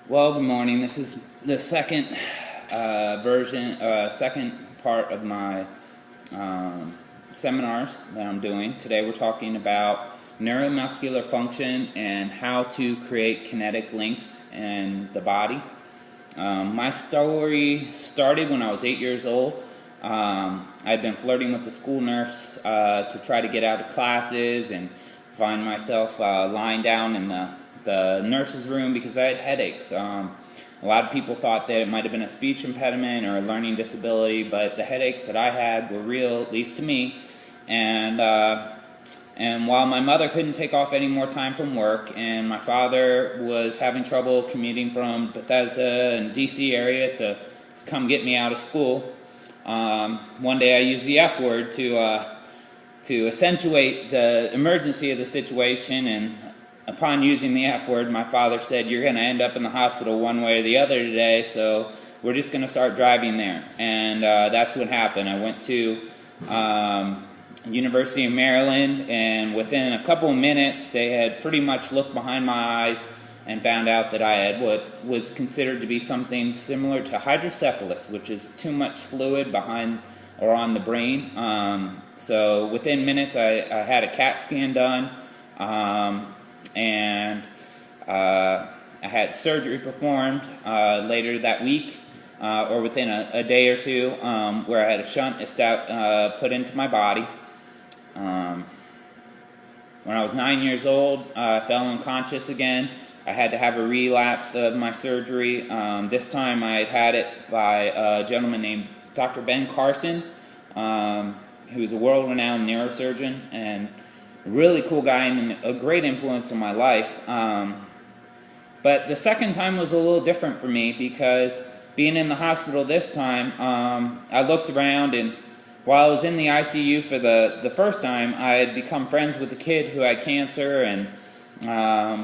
Well, good morning. This is the second second part of my seminars that I'm doing. Today we're talking about neuromuscular function and how to create kinetic links in the body. My story started when I was 8 years old. I'd been flirting with the school nurse to try to get out of classes and find myself lying down in the nurse's room because I had headaches. A lot of people thought that it might have been a speech impediment or a learning disability, but the headaches that I had were real, at least to me. And while my mother couldn't take off any more time from work, and my father was having trouble commuting from Bethesda and DC area to come get me out of school, one day I used the F word to accentuate the emergency of the situation, and upon using the F word, my father said, "You're going to end up in the hospital one way or the other today, so we're just going to start driving there." And that's what happened. I went to University of Maryland, and within a couple of minutes, they had pretty much looked behind my eyes and found out that I had what was considered to be something similar to hydrocephalus, which is too much fluid behind or on the brain. So within minutes, I had a CAT scan done. And I had surgery performed later that week, or within a day or two, where I had a shunt put into my body. When I was 9 years old, I fell unconscious again. I had to have a relapse of my surgery. This time I had it by a gentleman named Dr. Ben Carson, who is a world-renowned neurosurgeon and a really cool guy and a great influence in my life. But the second time was a little different for me because being in the hospital this time, I looked around, and while I was in the ICU for the first time, I had become friends with a kid who had cancer and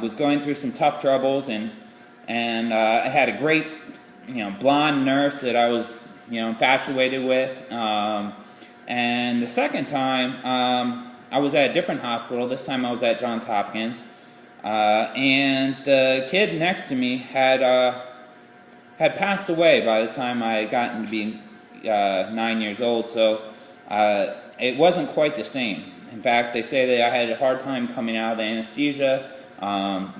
was going through some tough troubles, and I had a great blonde nurse that I was infatuated with. And the second time, I was at a different hospital. This time I was at Johns Hopkins, and the kid next to me had passed away by the time I had gotten to be 9 years old, so it wasn't quite the same. In fact, they say that I had a hard time coming out of the anesthesia,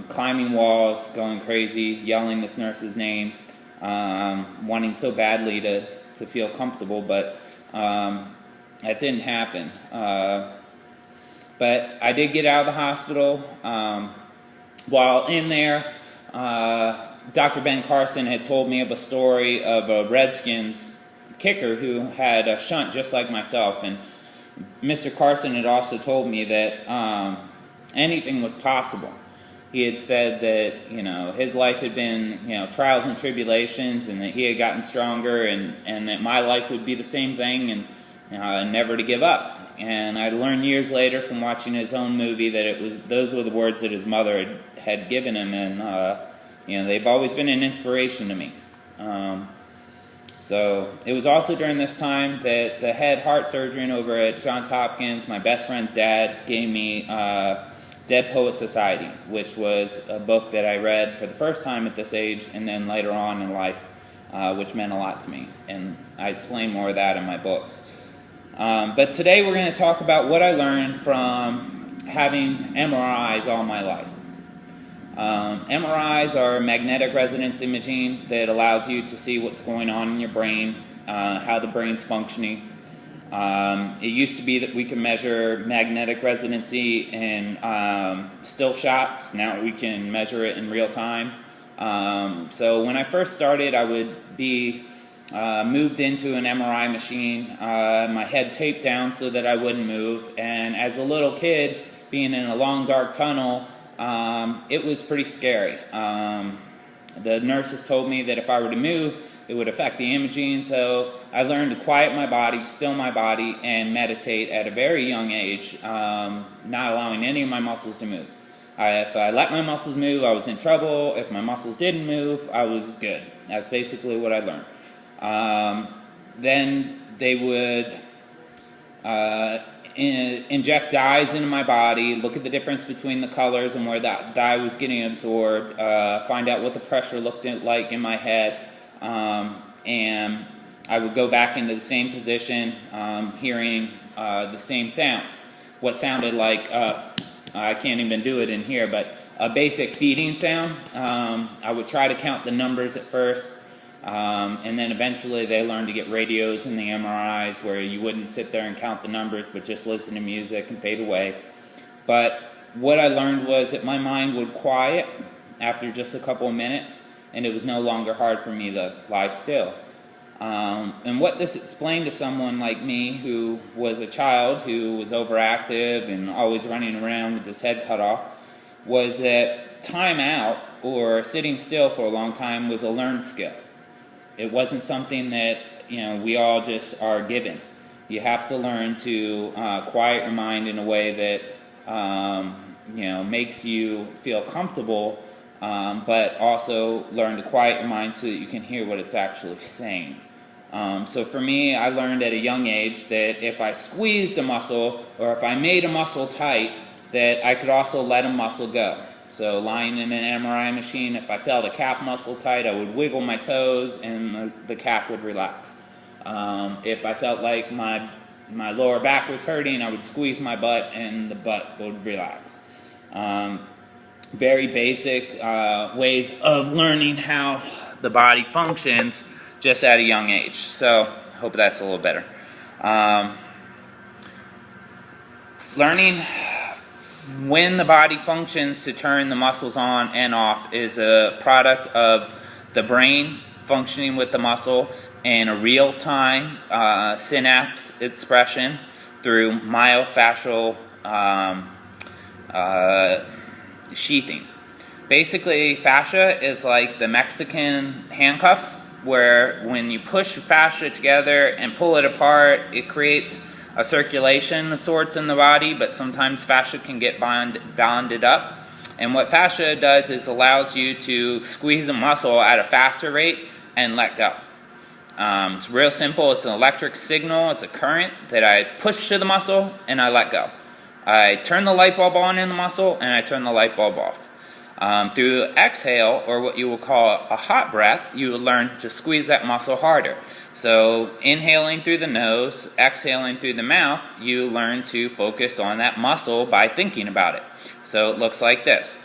climbing walls, going crazy, yelling this nurse's name, wanting so badly to feel comfortable, but that didn't happen. But I did get out of the hospital. While in there, Dr. Ben Carson had told me of a story of a Redskins kicker who had a shunt just like myself. And Mr. Carson had also told me that anything was possible. He had said that his life had been trials and tribulations, and that he had gotten stronger, and that my life would be the same thing, and never to give up. And I learned years later from watching his own movie that those were the words that his mother had given him, and they've always been an inspiration to me. So it was also during this time that the head heart surgeon over at Johns Hopkins, my best friend's dad, gave me Dead Poets Society, which was a book that I read for the first time at this age, and then later on in life, which meant a lot to me. And I explain more of that in my books. But today we're going to talk about what I learned from having MRIs all my life. MRIs are magnetic resonance imaging that allows you to see what's going on in your brain, how the brain's functioning. It used to be that we could measure magnetic resonancy in still shots. Now we can measure it in real time. So when I first started, I would be moved into an MRI machine, my head taped down so that I wouldn't move, and as a little kid, being in a long dark tunnel, it was pretty scary. The nurses told me that if I were to move, it would affect the imaging, so I learned to quiet my body, still my body, and meditate at a very young age, not allowing any of my muscles to move. If I let my muscles move, I was in trouble. If my muscles didn't move, I was good. That's basically what I learned. Then they would inject dyes into my body, look at the difference between the colors and where that dye was getting absorbed, find out what the pressure looked like in my head, and I would go back into the same position, hearing the same sounds. What sounded like, I can't even do it in here, but a basic feeding sound. I would try to count the numbers at first, and then eventually they learned to get radios in the MRIs where you wouldn't sit there and count the numbers but just listen to music and fade away. But what I learned was that my mind would quiet after just a couple of minutes, and it was no longer hard for me to lie still. And what this explained to someone like me who was a child who was overactive and always running around with his head cut off was that time out or sitting still for a long time was a learned skill. It wasn't something that we all just are given. You have to learn to quiet your mind in a way that makes you feel comfortable, but also learn to quiet your mind so that you can hear what it's actually saying. So for me, I learned at a young age that if I squeezed a muscle or if I made a muscle tight, that I could also let a muscle go. So lying in an MRI machine, if I felt a calf muscle tight, I would wiggle my toes and the calf would relax. If I felt like my lower back was hurting, I would squeeze my butt and the butt would relax. Very basic ways of learning how the body functions just at a young age. So I hope that's a little better. Learning when the body functions to turn the muscles on and off is a product of the brain functioning with the muscle and a real-time synapse expression through myofascial sheathing. Basically, fascia is like the Mexican handcuffs, where when you push fascia together and pull it apart, it creates a circulation of sorts in the body, but sometimes fascia can get bonded up. And what fascia does is allows you to squeeze a muscle at a faster rate and let go. It's real simple. It's an electric signal. It's a current that I push to the muscle and I let go. I turn the light bulb on in the muscle and I turn the light bulb off. Through exhale, or what you will call a hot breath, you will learn to squeeze that muscle harder. So inhaling through the nose, exhaling through the mouth, you learn to focus on that muscle by thinking about it. So it looks like this.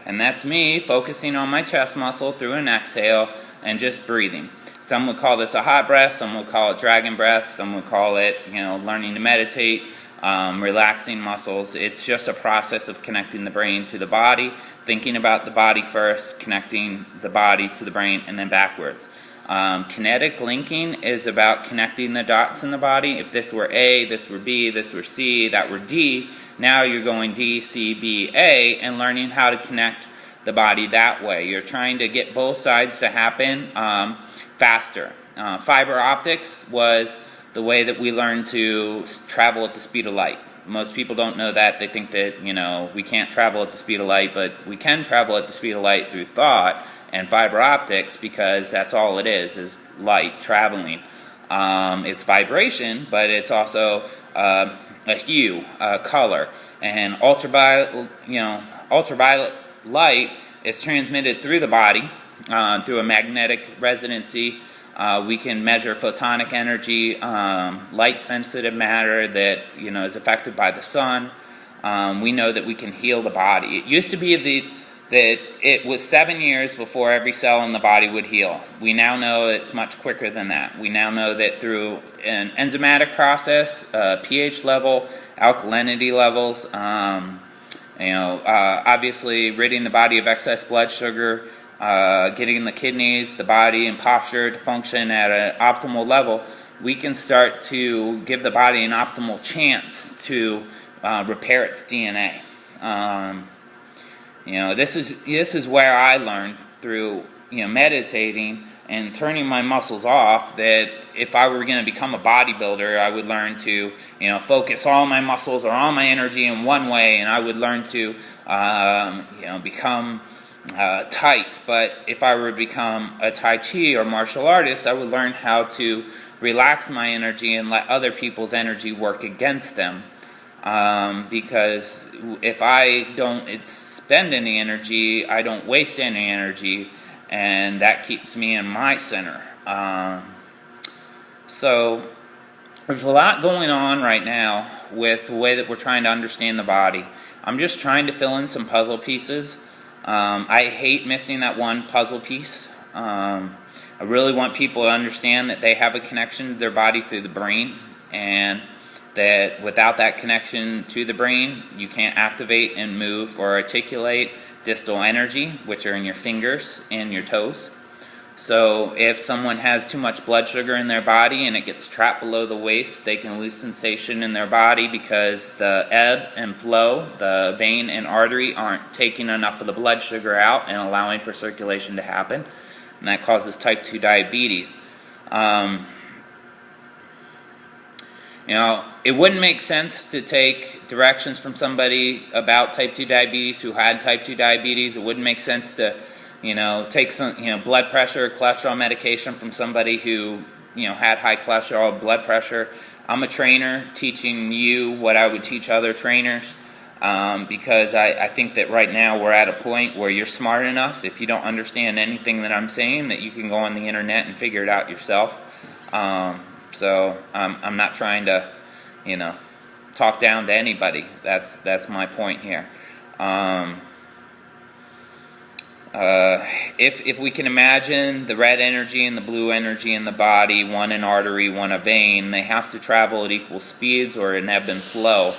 And that's me focusing on my chest muscle through an exhale and just breathing. Some would call this a hot breath, some would call it dragon breath, some would call it, learning to meditate, relaxing muscles. It's just a process of connecting the brain to the body, thinking about the body first, connecting the body to the brain, and then backwards. Kinetic linking is about connecting the dots in the body. If this were A, this were B, this were C, that were D, now you're going D, C, B, A, and learning how to connect the body that way. You're trying to get both sides to happen faster. Fiber optics was the way that we learned to travel at the speed of light. Most people don't know that. They think that, we can't travel at the speed of light, but we can travel at the speed of light through thought and fiber optics, because that's all it is light traveling. It's vibration, but it's also a hue, a color. And ultraviolet light is transmitted through the body through a magnetic resonancy. We can measure photonic energy, light-sensitive matter that is affected by the sun. We know that we can heal the body. It used to be that it was 7 years before every cell in the body would heal. We now know it's much quicker than that. We now know that through an enzymatic process, pH level, alkalinity levels, obviously ridding the body of excess blood sugar, getting the kidneys, the body, and posture to function at an optimal level, we can start to give the body an optimal chance to repair its DNA. This is where I learned through meditating and turning my muscles off, that if I were going to become a bodybuilder, I would learn to focus all my muscles or all my energy in one way, and I would learn to become tight. But if I were to become a Tai Chi or martial artist, I would learn how to relax my energy and let other people's energy work against them. Because if I don't expend any energy, I don't waste any energy, and that keeps me in my center. So there's a lot going on right now with the way that we're trying to understand the body. I'm just trying to fill in some puzzle pieces. I hate missing that one puzzle piece. I really want people to understand that they have a connection to their body through the brain, and that without that connection to the brain, you can't activate and move or articulate distal energy, which are in your fingers and your toes. So if someone has too much blood sugar in their body and it gets trapped below the waist, they can lose sensation in their body because the ebb and flow, the vein and artery, aren't taking enough of the blood sugar out and allowing for circulation to happen. And that causes type 2 diabetes. It wouldn't make sense to take directions from somebody about type 2 diabetes who had type 2 diabetes. It wouldn't make sense to, take some, blood pressure or cholesterol medication from somebody who, had high cholesterol, blood pressure. I'm a trainer teaching you what I would teach other trainers, because I think that right now we're at a point where you're smart enough, if you don't understand anything that I'm saying, that you can go on the internet and figure it out yourself. So I'm not trying to, talk down to anybody. That's my point here. If we can imagine the red energy and the blue energy in the body, one an artery, one a vein, they have to travel at equal speeds or an ebb and flow.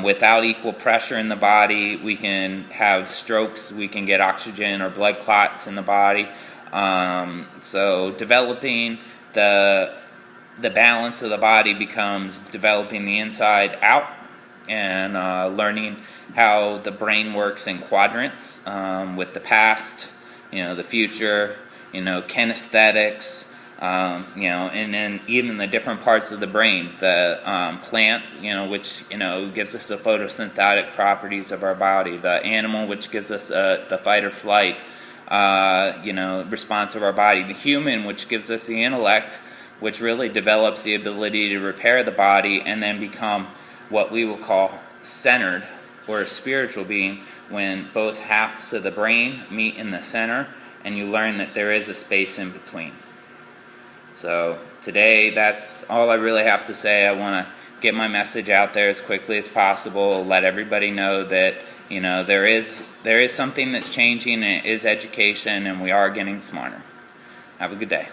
Without equal pressure in the body, we can have strokes, we can get oxygen or blood clots in the body. So developing the balance of the body becomes developing the inside out, and learning how the brain works in quadrants, with the past, the future, kinesthetics, and then even the different parts of the brain, the plant, which gives us the photosynthetic properties of our body, the animal, which gives us the fight or flight response of our body, the human, which gives us the intellect, which really develops the ability to repair the body and then become what we will call centered, or a spiritual being, when both halves of the brain meet in the center and you learn that there is a space in between. So today, that's all I really have to say. I want to get my message out there as quickly as possible, let everybody know that there is something that's changing, and it is education, and we are getting smarter. Have a good day.